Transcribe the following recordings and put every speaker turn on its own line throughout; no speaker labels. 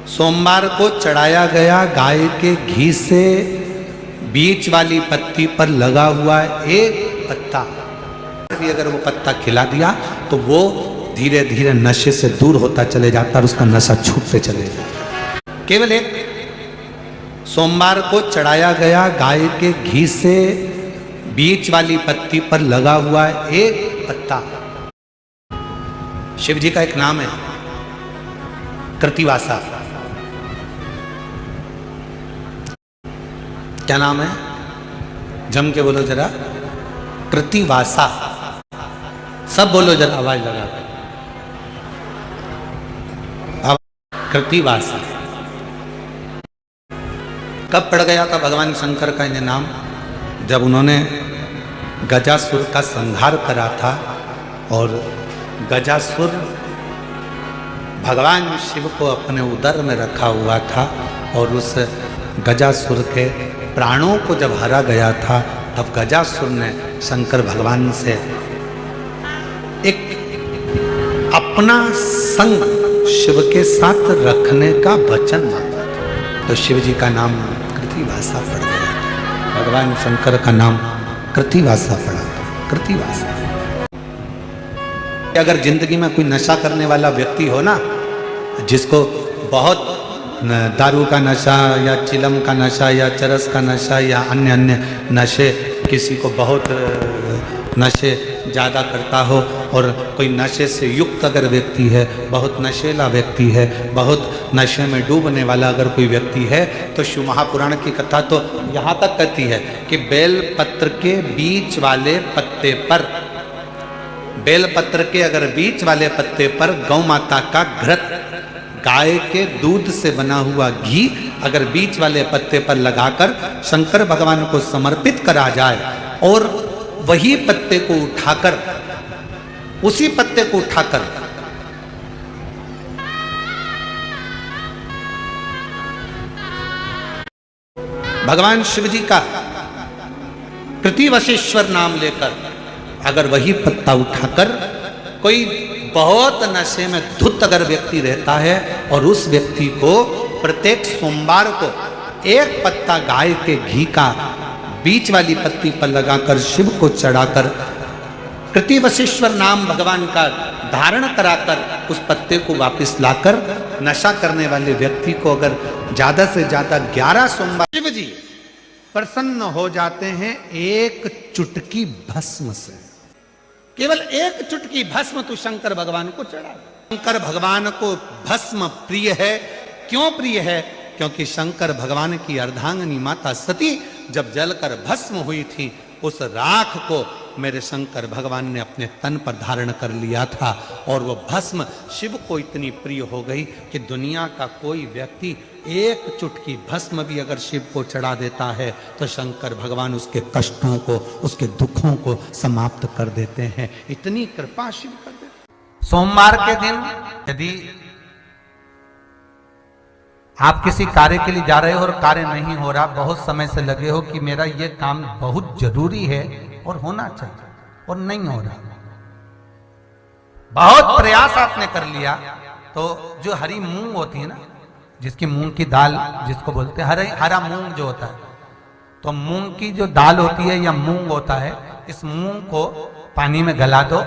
सोमवार को चढ़ाया गया गाय के घी से बीच वाली पत्ती पर लगा हुआ एक पत्ता भी अगर वो पत्ता खिला दिया तो वो धीरे धीरे नशे से दूर होता चले जाता और उसका नशा छूटते चले जाता। केवल एक सोमवार को चढ़ाया गया गाय के घी से बीच वाली पत्ती पर लगा हुआ एक पत्ता। शिव जी का एक नाम है कृतिवासा। क्या नाम है? जम के बोलो जरा। कृतिवासा। सब बोलो जरा आवाज लगा कर। कृतिवासा कब पड़ गया था भगवान शंकर का ये नाम? जब उन्होंने गजासुर का संहार करा था और गजासुर भगवान शिव को अपने उदर में रखा हुआ था और उस गजासुर के प्राणों को जब हरा गया था तब गजासुर ने शंकर भगवान से एक अपना संग शिव के साथ रखने का वचन मांगा था। तो शिव जी का नाम कृतिवासा पड़ गया था। भगवान शंकर का नाम कृतिवासा पड़ा था। कृतिवासा। अगर जिंदगी में कोई नशा करने वाला व्यक्ति हो ना, जिसको बहुत दारू का नशा या चिलम का नशा या चरस का नशा या अन्य अन्य नशे, किसी को बहुत नशे ज़्यादा करता हो और कोई नशे से युक्त अगर व्यक्ति है, बहुत नशेला व्यक्ति है, बहुत नशे में डूबने वाला अगर कोई व्यक्ति है, तो शिव महापुराण की कथा तो यहाँ तक कहती है कि बेलपत्र के बीच वाले पत्ते पर, बेलपत्र के अगर बीच वाले पत्ते पर गौ माता का घृत, गाय के दूध से बना हुआ घी अगर बीच वाले पत्ते पर लगाकर शंकर भगवान को समर्पित करा जाए और वही पत्ते को उठाकर, उसी पत्ते को उठाकर भगवान शिव जी का कृतिवशेश्वर नाम लेकर अगर वही पत्ता उठाकर कोई बहुत नशे में धुत अगर व्यक्ति रहता है और उस व्यक्ति को प्रत्येक सोमवार को एक पत्ता गाय के घी का बीच वाली पत्ती पर लगाकर शिव को चढ़ाकर कृतिवशेश्वर नाम भगवान का धारण कराकर उस पत्ते को वापस लाकर नशा करने वाले व्यक्ति को अगर ज्यादा से ज्यादा 11 सोमवार शिव जी प्रसन्न हो जाते हैं एक चुटकी भस्म से। केवल एक चुटकी भस्म तू शंकर भगवान को चढ़ा। शंकर भगवान को भस्म प्रिय है। क्यों प्रिय है? क्योंकि शंकर भगवान की अर्धांगिनी माता सती जब जलकर भस्म हुई थी, उस राख को मेरे शंकर भगवान ने अपने तन पर धारण कर लिया था और वो भस्म शिव को इतनी प्रिय हो गई कि दुनिया का कोई व्यक्ति एक चुटकी भस्म भी अगर शिव को चढ़ा देता है तो शंकर भगवान उसके कष्टों को, उसके दुखों को समाप्त कर देते हैं। इतनी कृपा शिव कर देते। सोमवार के दिन यदि आप किसी कार्य के लिए जा रहे हो और कार्य नहीं हो रहा, बहुत समय से लगे हो कि मेरा ये काम बहुत जरूरी है और होना चाहिए और नहीं हो रहा, बहुत प्रयास आपने कर लिया, तो जो हरी मूंग होती है ना, जिसकी मूंग की दाल जिसको बोलते हैं हरा मूंग जो होता है, तो मूंग की जो दाल होती है या मूंग होता है, इस मूंग को पानी में गला दो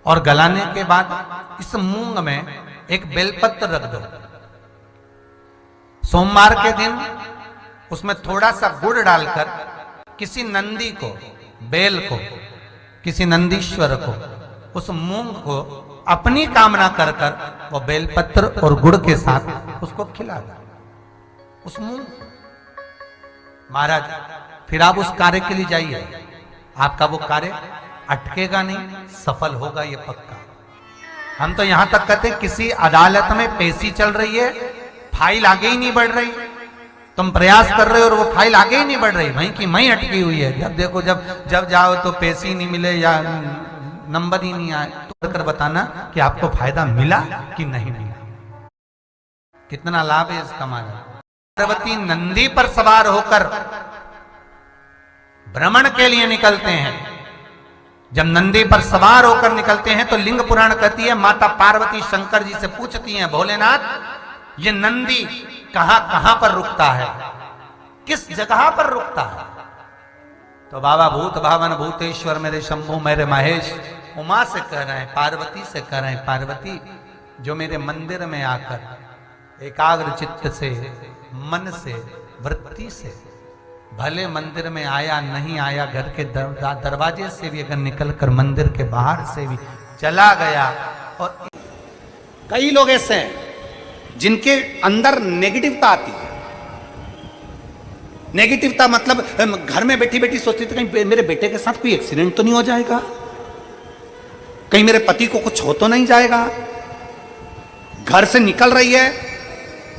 और गलाने के बाद इस मूंग में एक बेलपत्र रख दो। सोमवार के दिन उसमें थोड़ा सा गुड़ डालकर किसी नंदी को, बेल को, किसी नंदीश्वर को, उस मूंग को अपनी कामना कर कर वो बेलपत्र और गुड़ के साथ उसको खिला दो, उस मूंग। महाराज फिर आप उस कार्य के लिए जाइए, आपका वो कार्य अटकेगा नहीं, सफल होगा ये पक्का। हम तो यहां तक कहते हैं किसी अदालत में पेशी चल रही है, फाइल आगे ही नहीं बढ़ रही, तुम प्रयास कर रहे हो और वो फाइल आगे ही नहीं बढ़ रही, वहीं की वहीं अटकी हुई है। जब देखो जब जाओ तो पेशी नहीं मिले या नंबर ही नहीं आए, तो कर बताना कि आपको फायदा मिला कि नहीं मिला, कितना लाभ है इसका। महाराज पार्वती नंदी पर सवार होकर भ्रमण के लिए निकलते हैं। जब नंदी पर सवार होकर निकलते हैं तो लिंग पुराण कहती है, माता पार्वती शंकर जी से पूछती हैं, भोलेनाथ ये नंदी कहां कहां पर रुकता है, किस जगह पर रुकता है। तो बाबा भूत भावन भूतेश्वर मेरे शंभु मेरे महेश उमा से कह रहे हैं, पार्वती से कह रहे हैं, पार्वती जो मेरे मंदिर में आकर एकाग्र चित्त से, मन से, वृत्ति से, भले मंदिर में आया नहीं आया, घर के दरवाजे से भी अगर निकल कर मंदिर के बाहर से भी चला गया। और कई लोग ऐसे हैं जिनके अंदर नेगेटिवता आती है। नेगेटिवता मतलब घर में बैठी बैठी सोचती थी कहीं मेरे बेटे के साथ कोई एक्सीडेंट तो नहीं हो जाएगा, कहीं मेरे पति को कुछ हो तो नहीं जाएगा। घर से निकल रही है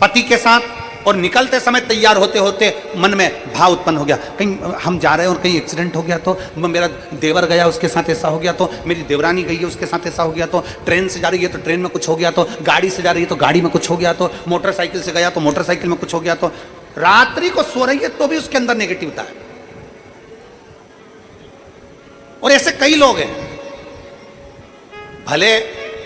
पति के साथ और निकलते समय तैयार होते होते मन में भाव उत्पन्न हो गया, कहीं हम जा रहे हैं और कहीं एक्सीडेंट हो गया तो, मेरा देवर गया उसके साथ ऐसा हो गया तो, मेरी देवरानी गई है उसके साथ ऐसा हो गया तो, ट्रेन से जा रही है तो ट्रेन में कुछ हो गया तो, गाड़ी से जा रही है तो गाड़ी में कुछ हो गया तो, मोटरसाइकिल से गया तो मोटरसाइकिल में कुछ हो गया तो, रात्रि को सो रही है तो भी उसके अंदर नेगेटिविटी है। और ऐसे कई लोग हैं, भले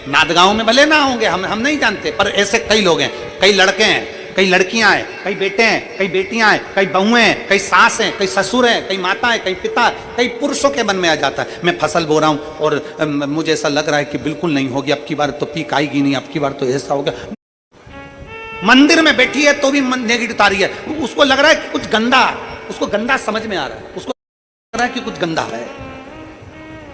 नादगांव में भले ना होंगे, हम नहीं जानते, पर ऐसे कई लोग हैं। कई लड़के हैं, कई लड़कियां हैं, कई बेटे हैं, कई बेटियां हैं, कई बहुएं हैं, कई सास हैं, कई ससुर हैं, कई माता है, कई पिता, कई पुरुषों के मन में आ जाता है मैं फसल बो रहा हूं और मुझे ऐसा लग रहा है कि बिल्कुल नहीं होगी, अब की बार तो पीक आएगी नहीं, अब की बार तो ऐसा हो गया। मंदिर में बैठी है तो भी नेगेटिव आ रही है, उसको लग रहा है कि कुछ गंदा, उसको गंदा समझ में आ रहा है, उसको लग रहा है कि कुछ गंदा है।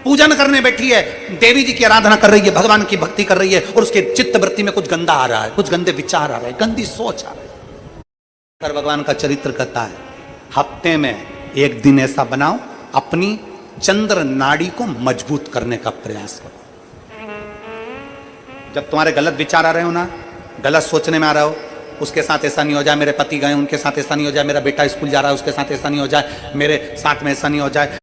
पूजन करने बैठी है, देवी जी की आराधना कर रही है, भगवान की भक्ति कर रही है और उसके चित्त वृत्ति में कुछ गंदा आ रहा है, कुछ गंदे विचार आ रहे हैं, गंदी सोच आ रही है। भगवान का चरित्र कहता है हफ्ते में एक दिन ऐसा बनाओ अपनी चंद्र नाड़ी को मजबूत करने का प्रयास करो। जब तुम्हारे गलत विचार आ रहे हो ना, गलत सोचने में आ रहा हो, उसके साथ ऐसा नहीं हो जाए, मेरे पति गए उनके साथ ऐसा नहीं हो जाए, मेरा बेटा स्कूल जा रहा है उसके साथ ऐसा नहीं हो जाए, मेरे साथ में ऐसा नहीं हो जाए,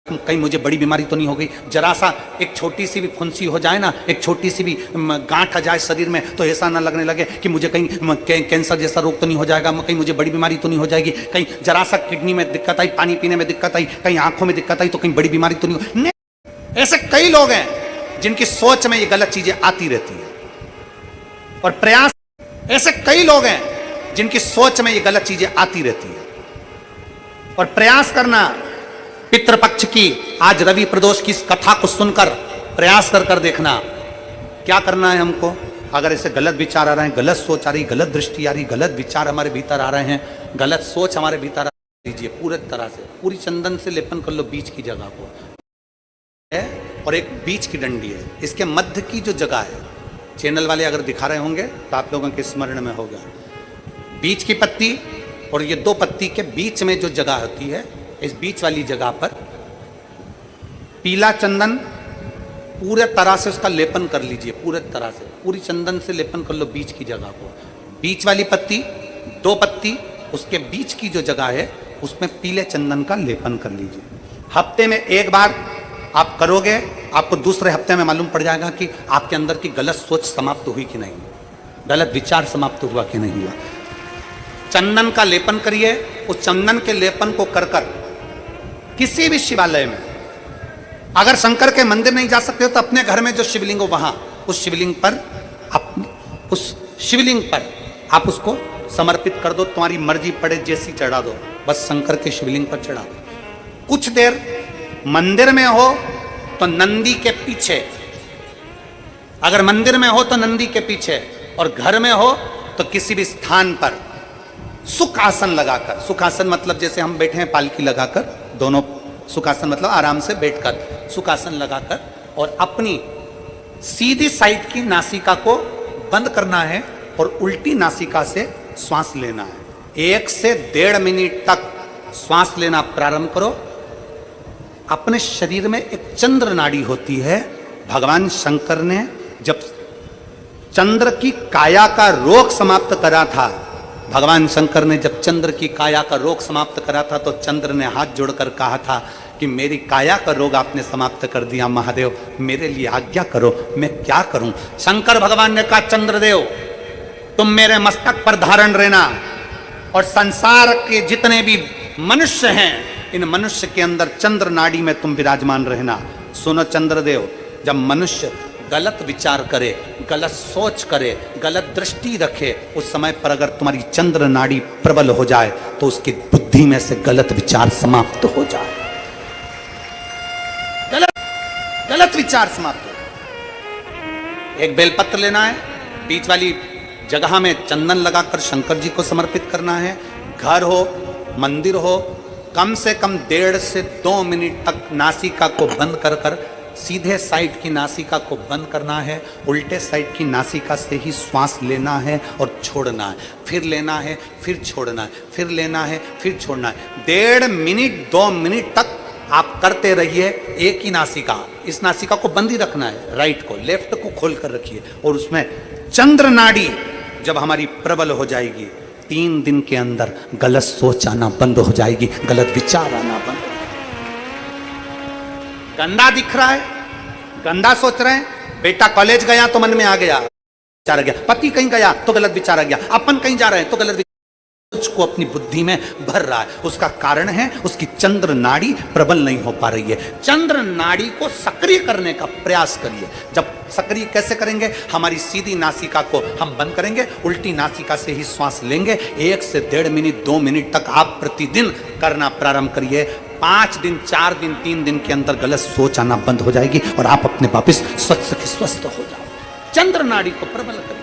कहीं मुझे बड़ी बीमारी तो नहीं हो गई, जरा सा एक छोटी सी भी फुंसी हो जाए ना, एक छोटी सी भी गांठ आ जाए शरीर में तो ऐसा ना लगने लगे कि मुझे कहीं कैंसर जैसा रोग तो नहीं हो जाएगा, कहीं मुझे बड़ी बीमारी तो नहीं हो जाएगी, कहीं जरा सा किडनी में दिक्कत आई, पानी पीने में दिक्कत आई, कहीं आंखों में दिक्कत आई तो कहीं बड़ी बीमारी तो नहीं हो। ऐसे कई लोग हैं जिनकी सोच में ये गलत चीजें आती रहती है और प्रयास, ऐसे कई लोग हैं जिनकी सोच में ये गलत चीजें आती रहती है और प्रयास करना। पितृपक्ष की आज रवि प्रदोष की इस कथा को सुनकर प्रयास कर देखना क्या करना है हमको। अगर ऐसे गलत विचार आ रहे हैं, गलत सोच आ रही, गलत दृष्टि आ रही, गलत विचार हमारे भीतर आ रहे हैं, गलत सोच हमारे भीतर आ लीजिए, पूरे तरह से पूरी चंदन से लेपन कर लो बीच की जगह को है और एक बीच की डंडी है, इसके मध्य की जो जगह है, चैनल वाले अगर दिखा रहे होंगे तो आप लोगों के स्मरण में होगा, बीच की पत्ती और ये दो पत्ती के बीच में जो जगह होती है, इस बीच वाली जगह पर पीला चंदन पूरे तरह से उसका लेपन कर लीजिए, पूरे तरह से पूरी चंदन से लेपन कर लो बीच की जगह को। बीच वाली पत्ती, दो पत्ती, उसके बीच की जो जगह है उसमें पीले चंदन का लेपन कर लीजिए। हफ्ते में एक बार आप करोगे, आपको दूसरे हफ्ते में मालूम पड़ जाएगा कि आपके अंदर की गलत सोच समाप्त हुई कि नहीं, गलत विचार समाप्त हुआ कि नहीं हुआ। चंदन का लेपन करिए, उस चंदन के लेपन को कर कर किसी भी शिवालय में, अगर शंकर के मंदिर नहीं जा सकते हो तो अपने घर में जो शिवलिंग हो वहां उस शिवलिंग पर आप उसको समर्पित कर दो, तुम्हारी मर्जी पड़े जैसी चढ़ा दो, बस शंकर के शिवलिंग पर चढ़ा दो। कुछ देर मंदिर में हो तो नंदी के पीछे, अगर मंदिर में हो तो नंदी के पीछे, और घर में हो तो किसी भी स्थान पर सुख आसन लगाकर, सुख आसन मतलब जैसे हम बैठे हैं पालकी लगाकर, दोनों सुखासन मतलब आराम से बैठकर सुखासन लगाकर, और अपनी सीधी साइड की नासिका को बंद करना है और उल्टी नासिका से श्वास लेना है। 1 से 1.5 मिनट तक श्वास लेना प्रारंभ करो। अपने शरीर में एक चंद्र नाड़ी होती है। भगवान शंकर ने जब चंद्र की काया का रोग समाप्त करा था, भगवान शंकर ने जब चंद्र की काया का रोग समाप्त करा था तो चंद्र ने हाथ जोड़कर कहा था कि मेरी काया का रोग आपने समाप्त कर दिया महादेव, मेरे लिए आज्ञा करो, मैं क्या करूं। शंकर भगवान ने कहा चंद्रदेव तुम मेरे मस्तक पर धारण रहना और संसार के जितने भी मनुष्य हैं इन मनुष्य के अंदर चंद्र नाड़ी में तुम विराजमान रहना। सुनो चंद्रदेव, जब मनुष्य गलत विचार करे, गलत सोच करे, गलत दृष्टि रखे, उस समय पर अगर तुम्हारी चंद्र नाड़ी प्रबल हो जाए तो उसकी बुद्धि में से गलत विचार समाप्त हो जाए। गलत विचार समाप्त हो। एक बेलपत्र लेना है, बीच वाली जगह में चंदन लगाकर शंकर जी को समर्पित करना है। घर हो, मंदिर हो, कम से कम 1.5 से 2 मिनट तक नासिका को बंद कर कर सीधे साइड की नासिका को बंद करना है, उल्टे साइड की नासिका से ही श्वास लेना है और छोड़ना है, फिर लेना है, फिर छोड़ना है, फिर लेना है, फिर छोड़ना है। 1.5 मिनट 2 मिनट तक आप करते रहिए। एक ही नासिका, इस नासिका को बंद ही रखना है, राइट को, लेफ्ट को खोल कर रखिए और उसमें चंद्र नाड़ी जब हमारी प्रबल हो जाएगी, 3 दिन के अंदर गलत सोच आना बंद हो जाएगी, गलत विचार आना बंद हो जाएगी। गंदा दिख रहा है, गंदा सोच रहे हैं, बेटा कॉलेज गया तो मन में आ गया विचार आ गया, पति कहीं गया तो गलत विचार आ गया, अपन कहीं जा रहे हैं तो गलत को अपनी बुद्धि में भर रहा है। उसका कारण है उसकी चंद्र नाड़ी प्रबल नहीं हो पा रही है। चंद्र नाड़ी को सक्रिय करने का प्रयास करिए। जब सक्रिय कैसे करेंगे? हमारी सीधी नासिका को हम बंद करेंगे, उल्टी नासिका से ही श्वास लेंगे। 1 से 1.5 मिनट 2 मिनट तक आप प्रतिदिन करना प्रारंभ करिए। 5 दिन 4 दिन 3 दिन के अंदर गलत सोच आना बंद हो जाएगी और आप अपने वापिस स्वस्थ हो जाओ। चंद्र नाड़ी को प्रबल करिए।